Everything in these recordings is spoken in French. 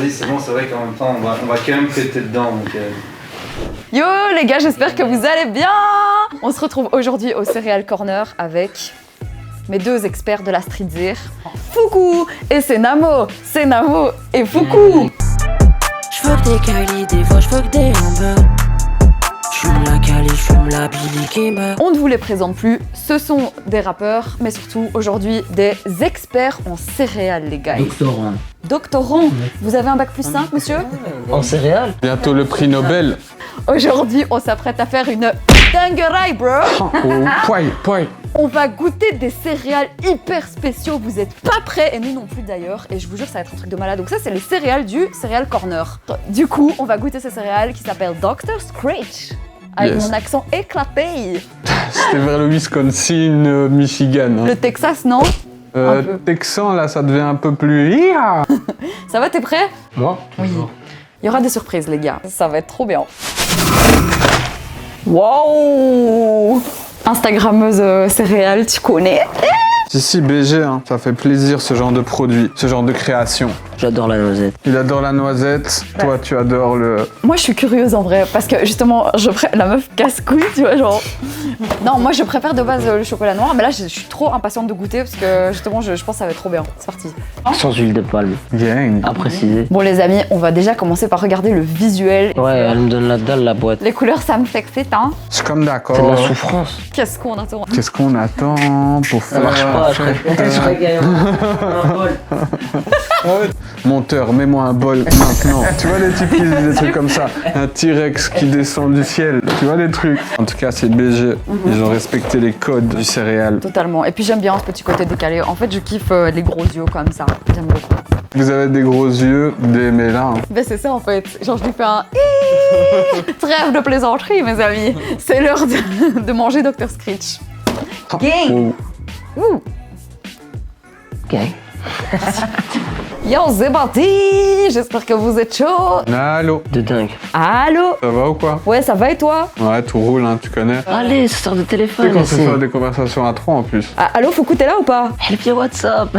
vas-y, c'est bon, c'est vrai qu'en même temps, on va quand même péter dedans. Donc, Yo les gars, j'espère que vous allez bien. On se retrouve aujourd'hui au Cereal Corner avec mes deux experts de la street zir, Foukou et Senamo. Senamo et Foukou. J'veux que des Kylie, des fois j'veux que des Amber. J'fume la Cali, j'fume la Billy Kimber. On ne vous les présente plus, ce sont des rappeurs, mais surtout aujourd'hui des experts en céréales les gars. Doctorant. Doctorant, vous avez un bac plus 5 monsieur? En céréales? bientôt le prix Nobel. Aujourd'hui on s'apprête à faire une dinguerie bro. Poil. On va goûter des céréales hyper spéciaux, vous êtes pas prêts, et nous non plus d'ailleurs, et je vous jure ça va être un truc de malade. Donc ça c'est les céréales du Cereal Corner. Du coup, on va goûter ces céréales qui s'appellent Dr. Scratch, avec Yes. mon accent éclaté. C'était vers le Wisconsin, Michigan. Hein. Le Texas, non? un peu. Texan, là, ça devient un peu plus... Hi-ha. Ça va, t'es prêt? Moi? Oui. Il y aura des surprises les gars, ça va être trop bien. Wow! Instagrammeuse céréales, tu connais? Si, BG, hein, ça fait plaisir ce genre de produit, ce genre de création. J'adore la noisette. Il adore la noisette, toi tu adores le... Moi je suis curieuse en vrai, parce que justement, la meuf casse-couille, tu vois, genre... Non, moi je préfère de base le chocolat noir, mais là je suis trop impatiente de goûter, parce que justement je pense que ça va être trop bien. C'est parti. Sans huile de palme, Gang. à préciser. Bon les amis, on va déjà commencer par regarder le visuel. Ouais, elle me donne la dalle, la boîte. Les couleurs ça me fait hein. Je suis comme d'accord. C'est de la souffrance. Qu'est-ce qu'on attend? Qu'est-ce qu'on attend pour Ça faire... marche pas, je regarde un bol. Monteur, mets-moi un bol maintenant. Tu vois les types qui disent des trucs comme ça. Un T-Rex qui descend du ciel. Tu vois les trucs. En tout cas, c'est BG. Ils ont respecté les codes du céréal. Totalement. Et puis j'aime bien ce petit côté décalé. En fait je kiffe les gros yeux comme ça. J'aime beaucoup. Vous avez des gros yeux, des mélins. Ben c'est ça en fait. Genre je lui fais un trêve de plaisanterie mes amis. C'est l'heure de manger Dr. Scratch. Gang. Oh. Ouh. Ok. Yo, c'est parti! J'espère que vous êtes chaud. Allô, De dingue. Allô? ça va ou quoi? Ouais, ça va et toi? Ouais, tout roule, hein, tu connais. Allez, ça sort de Tu téléphone sais quand tu ici. fais des conversations à trois en plus. Ah, allô, Foukou, t'es là ou pas? Help your WhatsApp.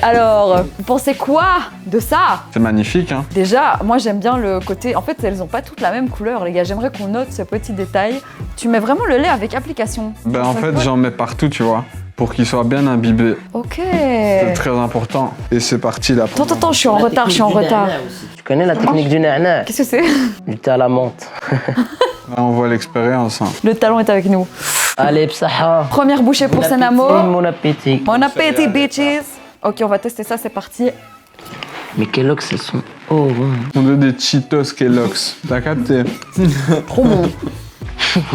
Alors, vous pensez quoi de ça? C'est magnifique, hein. Déjà, moi j'aime bien le côté... En fait, elles ont pas toutes la même couleur, les gars. J'aimerais qu'on note ce petit détail. Tu mets vraiment le lait avec application. Ben en Ça fait, se voit. j'en mets partout, tu vois, pour qu'il soit bien imbibé. Ok. C'est très important. Et c'est parti là. Attends, je suis en retard, Tu connais la technique du nana? Qu'est-ce que c'est? Du thé à la menthe. Là, on voit l'expérience. Hein. Le talent est avec nous. Allez, psaha. Première bouchée pour Senamo. Mon appétit. Bon appétit, bitches. Ok, on va tester ça, c'est parti. Mais Kellogg's, elles sont... Oh, bon. On veut des Cheetos Kellogg's. T'as capté? Trop bon.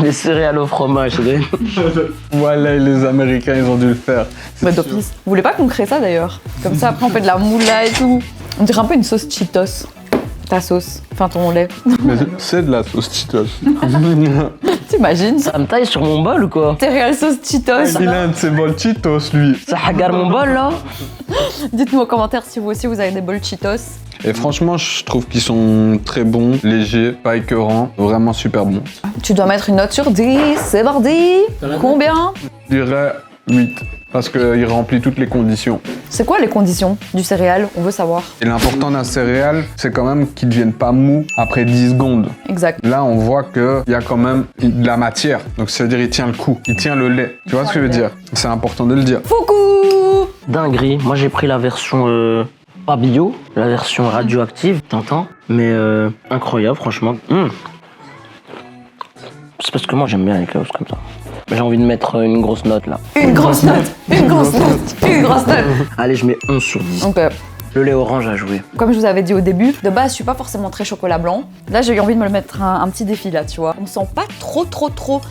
Les céréales au fromage, c'est Voilà, et les Américains, ils ont dû le faire. Bah d'office. Vous voulez pas qu'on crée ça d'ailleurs? Comme ça, après on fait de la moula et tout. On dirait un peu une sauce Cheetos. Ta sauce, enfin ton lait. Mais c'est de la sauce Cheetos. T'imagines? Ça me taille sur mon bol ou quoi? Céréales sauce Cheetos. Il a un de ses bols Cheetos, lui. Ça hagarde mon bol là? Dites-nous en commentaire si vous aussi vous avez des bols Cheetos. Et franchement, je trouve qu'ils sont très bons, légers, pas écœurants, vraiment super bons. Tu dois mettre une note sur 10, c'est parti. Combien? Je dirais 8, parce qu'il remplit toutes les conditions. C'est quoi les conditions du céréal? On veut savoir. Et l'important d'un céréal, c'est quand même qu'il ne devienne pas mou après 10 secondes. Exact. Là, on voit qu'il y a quand même de la matière. Donc, ça veut dire qu'il tient le coup, il tient le lait. Tu vois ce que je veux dire? C'est important de le dire. Foukou! Dinguerie. Moi j'ai pris la version pas bio, la version radioactive, t'entends? Mais incroyable, franchement. C'est parce que moi j'aime bien les Kellogg's comme ça. J'ai envie de mettre une grosse note là. Une grosse note, une grosse note, une grosse note. Allez, je mets 11 sur 10. Donc, Le lait orange à jouer. comme je vous avais dit au début, de base je suis pas forcément très chocolat blanc. Là j'ai eu envie de me le mettre un petit défi là, tu vois. On sent pas trop.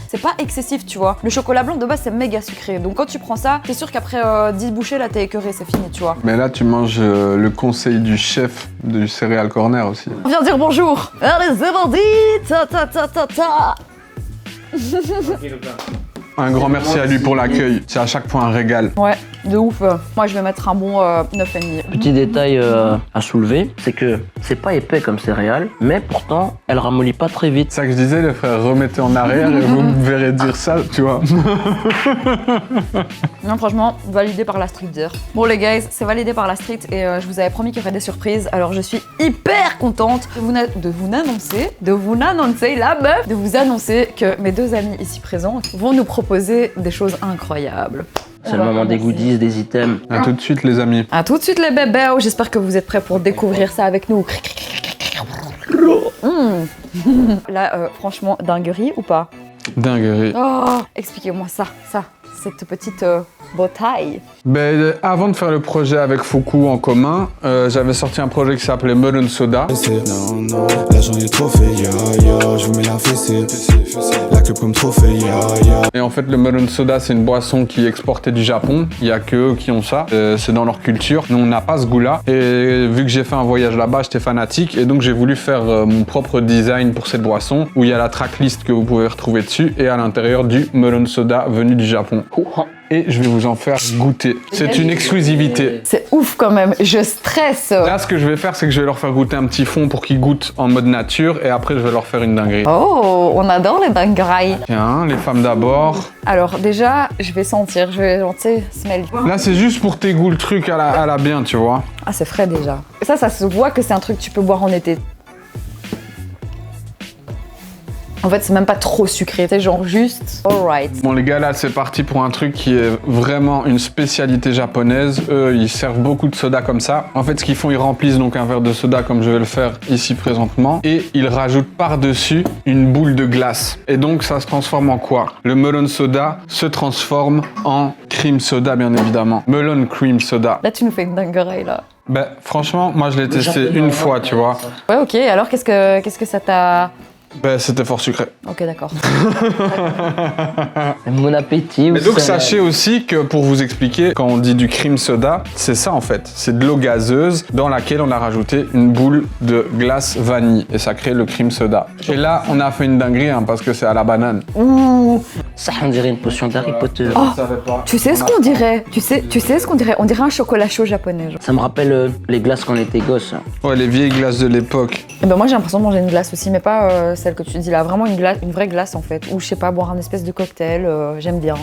C'est pas excessif, tu vois. Le chocolat blanc de base c'est méga sucré. Donc quand tu prends ça, t'es sûr qu'après 10 bouchées là t'es écœuré, c'est fini, tu vois. Mais là, tu manges le conseil du chef du Cereal Corner aussi. Viens dire bonjour. Allez, c'est parti. Ta. Un Un grand merci à lui pour l'accueil. C'est à chaque fois un régal. Ouais, De ouf. Moi, je vais mettre un bon 9,5. Petit détail à soulever, c'est que c'est pas épais comme céréales, mais pourtant, elle ramollit pas très vite. C'est ça que je disais, les frères, remettez en arrière et vous me verrez dire ça, tu vois. Non, franchement, validé par la street dire. Bon les guys, c'est validé par la street et je vous avais promis qu'il y aurait des surprises. Alors je suis hyper contente de vous annoncer la meuf, de vous annoncer que mes deux amis ici présents vont nous proposer des choses incroyables. C'est le moment des goodies, des items. À tout de suite, les amis. A tout de suite les bébés, j'espère que vous êtes prêts pour découvrir ça avec nous. Là, franchement, dinguerie ou pas? Dinguerie. Oh, expliquez-moi ça, cette petite bataille. Ben, avant de faire le projet avec Fuku en commun, j'avais sorti un projet qui s'appelait Melon Soda. Non, non, là j'en ai trop fait, ya, ya, je vous mets la fessée, la club comme trophée, ya, ya. Et en fait, le Melon Soda, c'est une boisson qui est exportée du Japon. Il y a que eux qui ont ça. C'est dans leur culture. Nous, on n'a pas ce goût-là. Et vu que j'ai fait un voyage là-bas, j'étais fanatique. Et donc, j'ai voulu faire mon propre design pour cette boisson, où il y a la tracklist que vous pouvez retrouver dessus, et à l'intérieur du Melon Soda venu du Japon. Et je vais vous en faire goûter. C'est une exclusivité. C'est ouf quand même, je stresse. Là, ce que je vais faire, c'est que je vais leur faire goûter un petit fond pour qu'ils goûtent en mode nature, et après, je vais leur faire une dinguerie. Oh, on adore les dingueries. Tiens, les femmes d'abord. Alors déjà, je vais sentir, je vais, tu sais, smell. Là, c'est juste pour tes goûts le truc à la bien, tu vois. Ah, c'est frais déjà. Ça se voit que c'est un truc que tu peux boire en été. En fait, c'est même pas trop sucré, c'est genre juste alright. Bon les gars, là c'est parti pour un truc qui est vraiment une spécialité japonaise. Eux, ils servent beaucoup de soda comme ça. En fait, ce qu'ils font, ils remplissent donc un verre de soda comme je vais le faire ici présentement. Et ils rajoutent par-dessus une boule de glace. Et donc ça se transforme en quoi? Le melon soda se transforme en cream soda, bien évidemment. Melon cream soda. Là, tu nous fais une dinguerie, là. Ben franchement, moi je l'ai testé une fois, tu vois. Ouais, ok. Alors, qu'est-ce que ça t'a... Ben c'était fort sucré. Ok, d'accord. Mon appétit. Mais donc sachez aussi que pour vous expliquer, quand on dit du cream soda, c'est ça en fait. C'est de l'eau gazeuse dans laquelle on a rajouté une boule de glace vanille et ça crée le cream soda. Et là, on a fait une dinguerie hein, parce que c'est à la banane. Ouh. Ça, on dirait une potion d'Harry Potter. Oh, tu sais ce qu'on dirait? Tu sais ce qu'on dirait? On dirait un chocolat chaud japonais. Genre. Ça me rappelle les glaces quand on était gosse. Ouais, les vieilles glaces de l'époque. Et ben moi j'ai l'impression de manger une glace aussi, mais pas celle que tu dis là, vraiment une vraie glace en fait. Ou je sais pas, boire un espèce de cocktail, j'aime bien.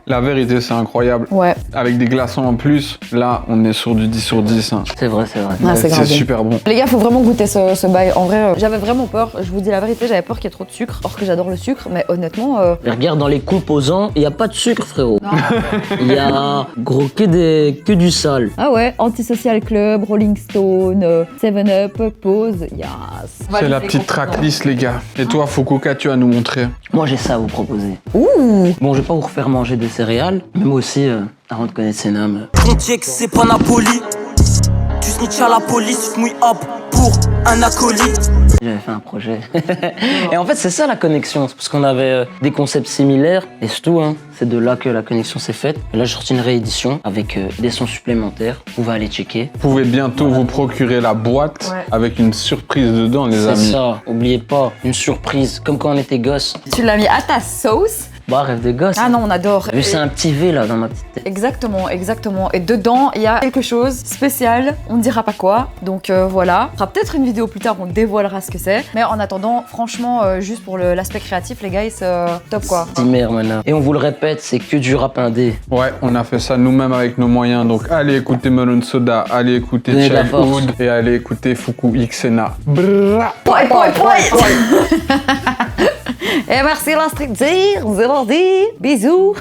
La vérité, c'est incroyable. Ouais. Avec des glaçons en plus, là, on est sur du 10 sur 10. Hein. C'est vrai, c'est vrai. Ah, c'est C'est super bon. Les gars, faut vraiment goûter ce bail. En vrai, j'avais vraiment peur. Je vous dis la vérité, j'avais peur qu'il y ait trop de sucre. Or que j'adore le sucre, mais honnêtement. Et regarde dans les composants, il n'y a pas de sucre, frérot. Il y a gros que du sale. Ah ouais, Antisocial Club, Rolling Stone, 7-Up, Pause, yes. C'est la petite tracklist, les gars. Et toi, Fuku, qu'as-tu à nous montrer? Moi, j'ai ça à vous proposer. Ouh. Bon, je vais pas vous refaire manger des céréales, mais moi aussi, avant de connaître ces noms. Frontier, c'est pas Napoli. Tu snitch à la police, je mouille hop pour un acolyte. J'avais fait un projet. Et en fait, c'est ça la connexion. C'est parce qu'on avait des concepts similaires. Et c'est tout, hein. C'est de là que la connexion s'est faite. Et là, j'ai sorti une réédition avec des sons supplémentaires. Vous pouvez aller checker. Vous pouvez bientôt vous procurer la boîte avec une surprise dedans, les C'est amis. ça. Oubliez pas, une surprise, comme quand on était gosse. Tu l'as mis à ta sauce. Bah, rêve de gosse. Ah non, on adore. Vu c'est un petit V là dans ma petite tête. Exactement, exactement. Et dedans, il y a quelque chose spécial. On ne dira pas quoi. Donc voilà. On fera peut-être une vidéo plus tard, on dévoilera ce que c'est. Mais en attendant, franchement, juste pour l'aspect créatif, les gars, c'est top quoi. Mère maintenant. Et on vous le répète, c'est que du rap indé. Ouais, on a fait ça nous-mêmes avec nos moyens. Donc allez écouter Melon Soda, allez écouter Donnez de la Childhood et allez écouter Fuku Xena. Bra. Point. Et merci la street dire, bisous.